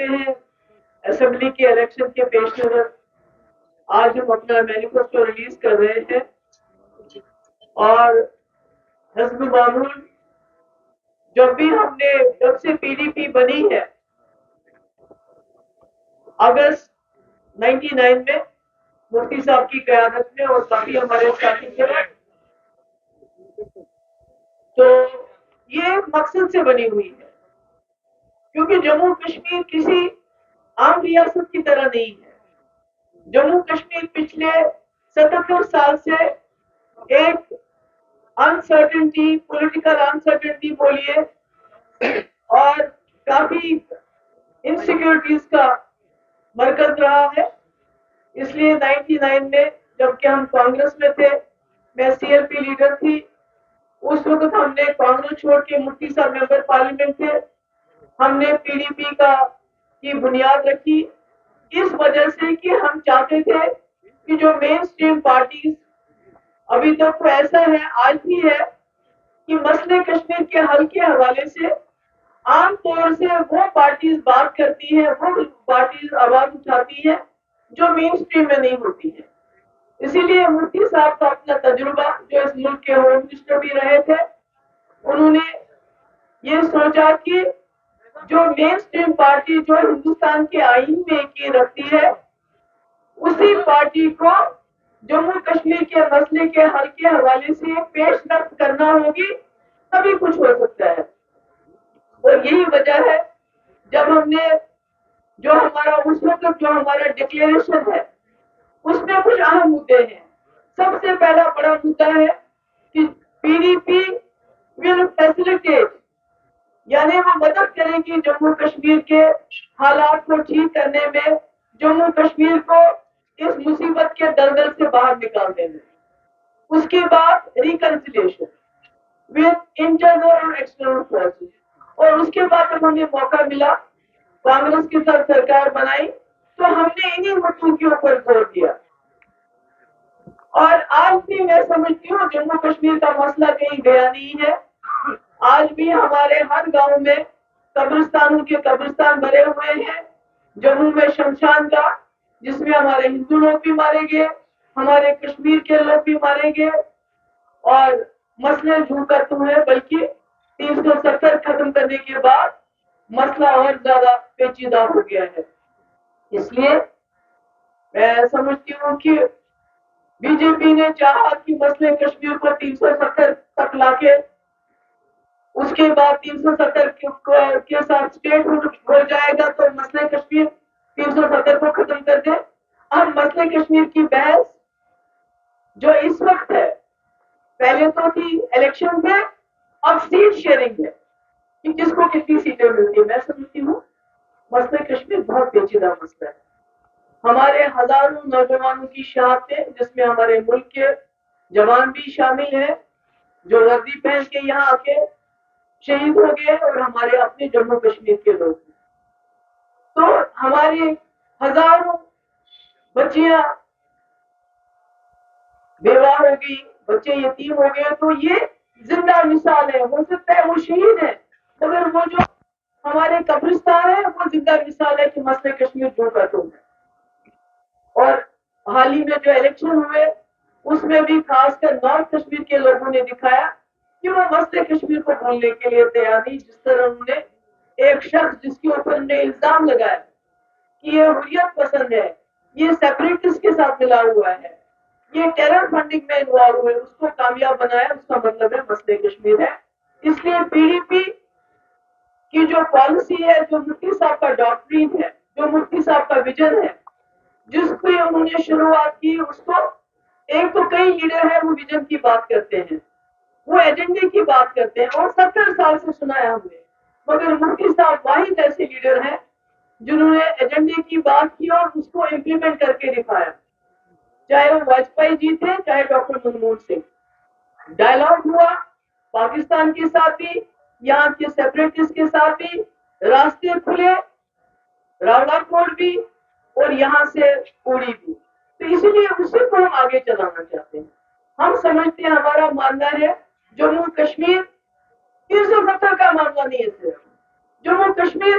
ہیں اسمبلی کے الیکشن کے پیش نظر آج ہم اپنا مینیفیسٹو ریلیز کر رہے ہیں اور حزب معمول جب سے پی ڈی پی بنی ہے اگست 99 میں مفتی صاحب کی قیادت میں اور کافی ہمارے ساتھی تھے تو یہ مقصد سے بنی ہوئی ہے کیونکہ جموں کشمیر کسی عام ریاست کی طرح نہیں ہے. جموں کشمیر پچھلے 77 سال سے ایک انسرٹنٹی پولیٹیکل انسرٹنٹی بولیے اور کافی انسیکیورٹیز کا مرکز رہا ہے. اس لیے 99 میں جبکہ ہم کانگریس میں تھے, میں سی ایل پی لیڈر تھی, اس وقت ہم نے کانگریس چھوڑ کے مفتی صاحب ممبر پارلیمنٹ تھے, ہم نے پی ڈی پی کی بنیاد رکھی اس وجہ سے کہ ہم چاہتے تھے کہ جو مین اسٹریم پارٹیز ابھی تک تو ایسا ہے آج بھی ہے کہ مسئلے کشمیر کے حل کے حوالے سے عام طور سے وہ پارٹیز بات کرتی ہیں, وہ پارٹیز آواز اٹھاتی ہیں جو مین اسٹریم میں نہیں ہوتی ہے. اسی لیے مفتی صاحب کا اپنا تجربہ, جو اس ملک کے ہوم منسٹر بھی رہے تھے, انہوں نے یہ سوچا کہ جو مین اسٹریم پارٹی جو ہندوستان کے آئین میں کی رکھتی ہے اسی پارٹی کو جموں کشمیر کے مسئلے کے حل کے حوالے سے پیش رفت کرنا ہوگی, تبھی کچھ ہو سکتا ہے. اور یہی وجہ ہے جب ہم نے جو ہمارا اس وقت جو ہمارا ڈکلیریشن ہے اس میں کچھ اہم مدے ہیں. سب سے پہلا بڑا مدعا ہے کہ پی ڈی پی ول فیسیلیٹیٹ, یعنی وہ مدد کرے گی جموں کشمیر کے حالات کو ٹھیک کرنے میں, جموں کشمیر کو اس مصیبت کے دلدل سے باہر نکالنے میں. اس کے بعد ریکنسیلیشن ود انٹرنل اور ایکسٹرنل فورسز, اور اس کے بعد جب ہمیں موقع ملا کانگریس کے ساتھ سرکار بنائی تو ہم نے انہی مدعوں کے اوپر زور دیا. اور آج بھی میں سمجھتی ہوں جموں کشمیر کا مسئلہ کہیں گیا نہیں ہے. آج بھی ہمارے ہر گاؤں میں قبرستانوں کے قبرستان بھرے ہوئے ہیں. جموں میں شمشان گاہ جس میں ہمارے ہندو لوگ بھی مارے گئے, ہمارے کشمیر کے لوگ بھی مارے گئے, اور مسئلے جھوٹ کر تو ہے بلکہ 370 ختم کرنے کے بعد مسئلہ اور زیادہ پیچیدہ ہو گیا ہے. اس لیے میں سمجھتی ہوں کہ بی جے پی نے چاہا کہ مسئلے کشمیر کو 370 تک لا کے اس کے بعد 370 کے ساتھ اسٹیٹ ہو جائے گا تو مسئلہ کشمیر 370 کو ختم کر دے. اب مسئلہ کشمیر کی بحث جو اس وقت ہے, پہلے تو تھی الیکشن میں, اب سیٹ شیئرنگ ہے کہ کس کو کتنی سیٹیں ملتی ہیں. میں سمجھتی ہوں مسئلہ کشمیر بہت پیچیدہ مسئلہ ہے. ہمارے ہزاروں نوجوانوں کی شہادتیں, جس میں ہمارے ملک کے جوان بھی شامل ہیں جو وردی پہن کے یہاں آ کے شہید ہو گئے, اور ہمارے اپنے جموں کشمیر کے لوگ. تو ہماری ہزاروں بچیاں بیوہ ہو گئی, بچے یتیم ہو گئے, تو یہ زندہ مثال ہے. ہو سکتا ہے وہ شہید ہے مگر وہ جو ہمارے قبرستان ہے وہ زندہ مثال ہے کہ مسئلہ کشمیر جو کا تو ہے. اور حال ہی میں جو الیکشن ہوئے اس میں بھی خاص کر نارتھ کشمیر کے لوگوں نے دکھایا کہ وہ مسئلہ کشمیر کو بھولنے کے لیے تیار نہیں. جس طرح انہوں نے ایک شخص جس کے اوپر انہیں الزام لگایا کہ یہ حریت پسند ہے, یہ سیپریٹسٹ کے ساتھ ملا ہوا ہے, یہ ٹیرر فنڈنگ میں انوالو ہوئے, اس کو کامیاب بنایا, اس کا مطلب ہے مسئلہ کشمیر ہے. اس لیے پی ڈی پی کی جو پالیسی ہے, جو مفتی صاحب کا ڈاکٹرین ہے, جو مفتی صاحب کا ویژن ہے, جس کو انہوں نے شروعات کی, اس کو ایک تو کئی لیڈر ہیں وہ ویژن کی بات کرتے ہیں, وہ ایجنڈے کی بات کرتے ہیں, اور 70 سال سے سنایا ہم نے, مگر مفتی صاحب واحد ایسے لیڈر ہیں جنہوں نے ایجنڈے کی بات کی اور اس کو امپلیمنٹ کر کے دکھایا. چاہے وہ واجپئی جی تھے, چاہے ڈاکٹر منموہن سنگھ. ڈائلاگ ہوا پاکستان کے ساتھ بھی, یہاں کے سیپریٹسٹ کے ساتھ بھی, راستے کھلے, راولا کوٹ بھی اور یہاں سے پوری بھی. تو اسی لیے اسی کو ہم آگے چلانا چاہتے ہیں. ہم سمجھتے ہیں, ہمارا ماننا ہے جموں کشمیر 370 کا معاملہ نہیں ہے. صرف جموں کشمیر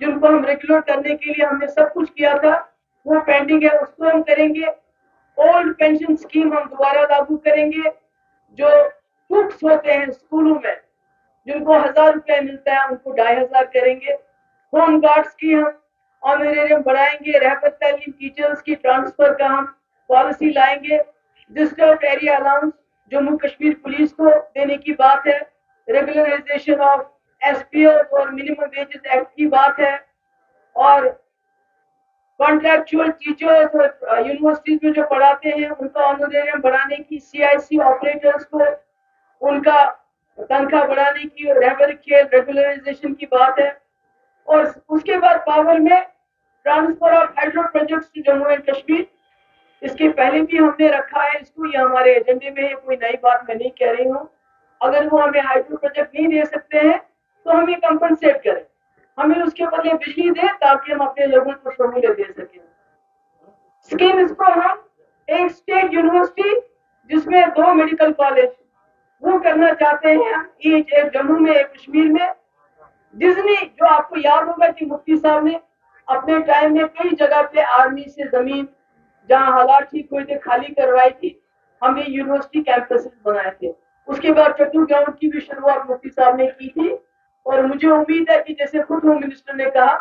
جن کو ہم ریگولر کرنے کے لیے ہم نے سب کچھ کیا تھا وہ پینڈنگ ہے, اس کو ہم کریں گے. اولڈ پینشن اسکیم ہم دوبارہ لاگو کریں گے. جو کوکس ہوتے ہیں اسکولوں میں جن کو 1000 روپے ملتا ہے ان کو 2500 کریں گے. ہوم گارڈز کی ہم آنریریم بڑھائیں گے. رہبت تعلیم ٹیچرز کی ٹرانسفر کا ہم پالیسی لائیں گے. Disturbed area allowance Jammu Kashmir police کو دینے کی بات ہے. ریگولرائزیشن آف ایس پی او اور منیمم ویجز ایکٹ کی بات ہے. اور کانٹریکچوئل ٹیچرز اور یونیورسٹیز میں جو پڑھاتے ہیں ان کا آنریریم بڑھانے کی. سی آئی سی آپریٹرز کو ان کا تنخواہ بڑھانے کی. رہبر کے ریگولرائزیشن کی بات ہے. اور اس کے بعد پاور میں transfer of hydro projects to Jammu and Kashmir. اس کے پہلے بھی ہم نے رکھا ہے اس کو, یہ ہمارے ایجنڈے میں ہے, کوئی نئی بات میں نہیں کہہ رہی ہوں. اگر وہ ہمیں ہائیڈرو پروجیکٹ نہیں دے سکتے ہیں تو ہم یہ کمپنسیٹ کریں, ہمیں اس کے بدلے بجلی دیں تاکہ ہم اپنے لوگوں کو سہولت دے سکیں. اسکیمز کو ہم ایک اسٹیٹ یونیورسٹی جس میں 2 میڈیکل کالج وہ کرنا چاہتے ہیں, ایک جموں میں ایک کشمیر میں. ڈزنی جو آپ کو یاد ہوگا کہ مفتی صاحب نے اپنے ٹائم میں کئی جگہ پہ آرمی سے زمین جہاں حالات ٹھیک ہوئے تھے خالی کروائی تھی, ہم نے یونیورسٹی کیمپس بنائے تھے. اس کے بعد چٹو گراؤنڈ کی بھی شروعات مفتی صاحب نے کی تھی. اور مجھے امید ہے کہ جیسے خود ہوم منسٹر نے کہا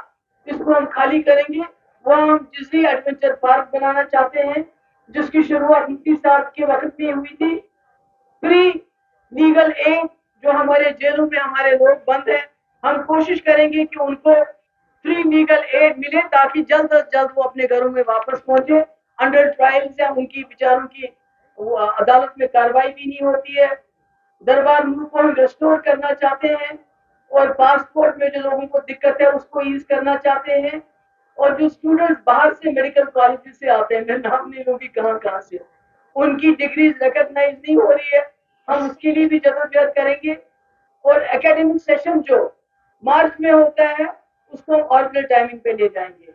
اس کو ہم خالی کریں گے. وہاں ہم ڈزنی ایڈونچر پارک بنانا چاہتے ہیں جس کی شروعات مفتی صاحب کے وقت میں ہوئی تھی. فری لیگل ایڈ جو ہمارے جیلوں میں ہمارے لوگ بند ہیں ہم کوشش کریں گے کہ ان کو فری لیگل ایڈ ملے تاکہ جلد از جلد وہ اپنے گھروں میں واپس پہنچے. انڈر ٹرائلز ہیں ان کی بیچاروں کی عدالت میں کاروائی بھی نہیں ہوتی ہے. دربار ملک کو ہم ریسٹور کرنا چاہتے ہیں اور پاسپورٹ میں جو لوگوں کو دقت ہے اس کو ایز کرنا چاہتے ہیں. اور جو اسٹوڈنٹس باہر سے میڈیکل کالج سے آتے ہیں, میں نام نہیں لوں گی کہاں سے, ان کی ڈگریز ریکگنائز نہیں ہو رہی ہے, ہم اس کے لیے بھی جدوجہد کریں گے. اور اکیڈمک سیشن جو مارچ میں ہوتا ہے اس کو آرڈنل ٹائمنگ پہ لے جائیں گے.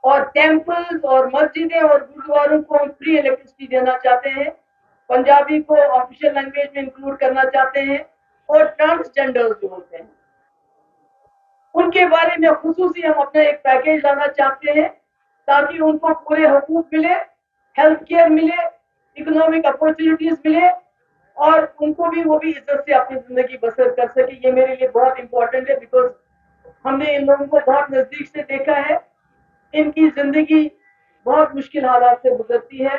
اور ٹیمپلز اور مسجدیں اور گرودواروں کو ہم فری الیکٹرسٹی دینا چاہتے ہیں. پنجابی کو آفیشیل لینگویج میں انکلوڈ کرنا چاہتے ہیں. اور ٹرانسجینڈر جو ہوتے ہیں ان کے بارے میں خصوصی ہم اپنا ایک پیکیج لانا چاہتے ہیں تاکہ ان کو پورے حقوق ملے, ہیلتھ کیئر ملے, اکنامک اپورچونیٹیز ملے اور ان کو بھی وہ بھی عزت سے اپنی زندگی بسر کر سکے. یہ میرے لیے بہت امپورٹنٹ ہے بیکاز ہم نے ان لوگوں کو بہت نزدیک سے دیکھا ہے. ان کی زندگی بہت مشکل حالات سے گزرتی ہے.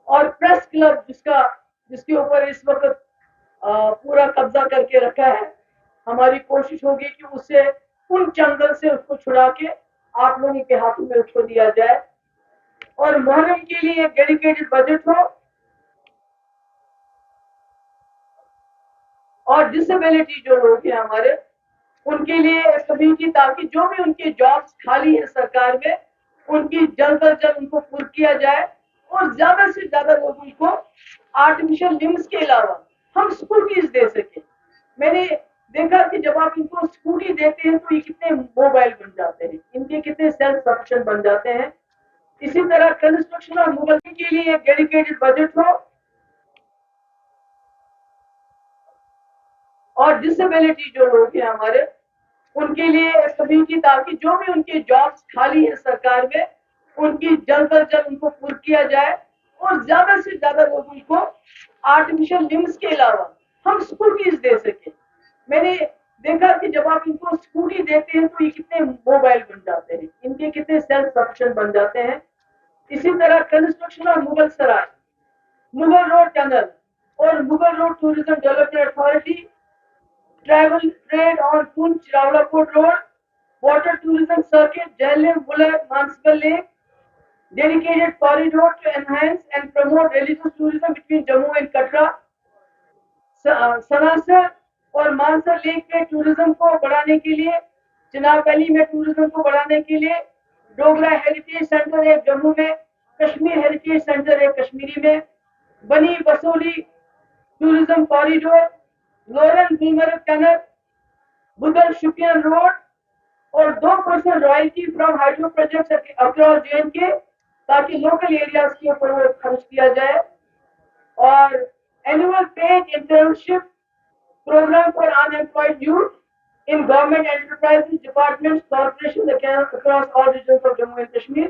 اور پریس کلب جس کے اوپر اس وقت پورا قبضہ کر کے رکھا ہے, ہماری کوشش ہوگی کہ اسے ان چنگل سے اس کو چھڑا کے آپ لوگوں کے ہاتھوں میں اس کو دیا جائے. اور محرم کے لیے ایک ڈیڈیکیٹڈ بجٹ ہو. اور ڈسیبلٹی جو لوگ ہیں ہمارے ان کے لیے کمیٹی تاکہ جو بھی ان کے جابس خالی ہیں سرکار میں ان کی جلد از جلد ان کو پر کیا جائے. اور زیادہ سے زیادہ لوگوں کو آرٹیفیشل لمبس کے علاوہ ہم اسکوٹیز دے سکیں. میں نے دیکھا کہ جب آپ ان کو اسکوٹی دیتے ہیں تو یہ کتنے موبائل بن جاتے ہیں, ان کے کتنے سیلف سفیشینٹ بن جاتے ہیں. اسی طرح کنسٹرکشن اور موبائل کے لیے ایک ڈیڈیکیٹڈ بجٹ ہو. اور ڈسیبلٹی جو لوگ ہیں ہمارے ان کے لیے کمیٹی تاکہ جو بھی ان کے جابس خالی ہیں سرکار میں ان کی جلد از جلد ان کو پر کیا جائے. اور زیادہ سے زیادہ لوگوں کو آرٹیفیشل لمبس کے علاوہ ہم اسکوٹیز دے سکیں. میں نے دیکھا کہ جب آپ ان کو اسکوٹی دیتے ہیں تو یہ کتنے موبائل بن جاتے ہیں, ان کے کتنے سیلف سفیشینٹ بن جاتے ہیں. اسی طرح کنسٹرکشن اور مغل سرائے, مغل روڈ ٹنل اور Mughal road tourism development authority, travel trade on Poonch Rawalakot Road, water tourism circuit, Jhelum, Buller, Mansipal Lake, dedicated corridor to enhance and promote religious tourism between Jammu and Katra, Sanasar اور Mansar leak میں tourism کو بڑھانے کے لیے, Chenab valley میں tourism کو بڑھانے کے لیے, ڈوگرا ہیریٹیج سینٹر ہے جموں میں, کشمیر ہیریٹیج سینٹر ہے کشمیری میں, Bani Basohli tourism corridor, Loran Gulmarg tunnel, Budhal Shopian road اور 2% royalty from hydro projects across جین کے تاکہ لوکل ایریاز کے اوپر وہ خرچ کیا جائے. اور annual paid internship programme for unemployed youth in government enterprises, departments, corporations across all regions of Jammu and Kashmir.